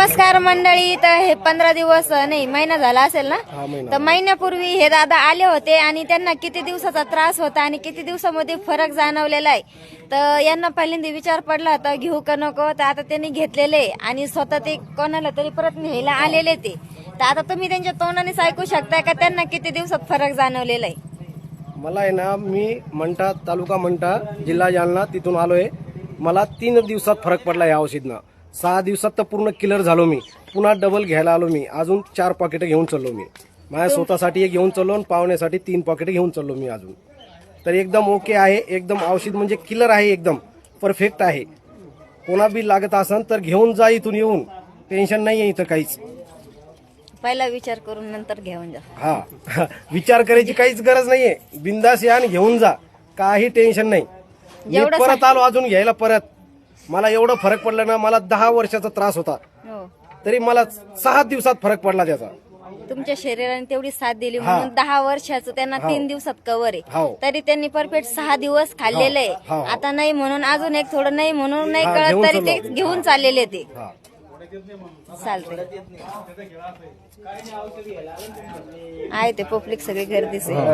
नमस्कार मंडळी. तर हे 15 दिवस नाही महिना झाला असेल ना, तर महिन्यापूर्वी हे दादा आले होते आणि त्यांना किती दिवसाचा त्रास होता आणि किती दिवसामध्ये फरक जाणवलेला आहे. तर यांना पहिल्यांदा विचार पडला होता घेऊ का नको, तर आता त्यांनी घेतलेले आणि स्वतः ते कोणाला तरी परत न्यायला आलेले ते. तर आता तुम्ही त्यांच्या तोंडानेच ऐकू शकताय का त्यांना किती दिवसात फरक जाणवलेला आहे. मला आहे ना, मी मंठा तालुका मंठा जिल्हा जालना तिथून आलोय. मला 3 दिवसात फरक पडला या औषधनं. 6 दिवसात तर पूर्ण किलर झालो मी. पुन्हा डबल घ्यायला आलो मी. अजून 4 पॉकेट घेऊन चाललो मी. माझ्या स्वतःसाठी एक घेऊन चाललो आणि पाहुण्यासाठी 3 पॉकेट घेऊन चाललो मी अजून. तर एकदम ओके आहे. एकदम औषध म्हणजे किलर आहे, एकदम परफेक्ट आहे. कोणा बी लागत असेल तर घेऊन जा इथून येऊन. टेन्शन नाही आहे इथं काहीच. पहिला विचार करून नंतर घेऊन जा. हा विचार करायची काहीच गरज नाहीये. बिंदास या आणि घेऊन जा, काही टेन्शन नाही. मी परत आलो अजून घ्यायला परत. मला एवढं फरक पडला ना, मला 10 वर्षाचा त्रास होता, तरी मला 6 दिवसात फरक पडला त्याचा. तुमच्या शरीराने तेवढी साथ दिली म्हणून 10 वर्षाचं त्यांना 3 दिवसात कव्हर आहे. तरी त्यांनी परफेक्ट 6 दिवस खाल्लेलं आहे. आता नाही म्हणून अजून एक थोडं नाही म्हणून नाही कळत तरी ते घेऊन चाललेले ते चालते आहे. ते पब्लिक सगळी गर्दीच आहे.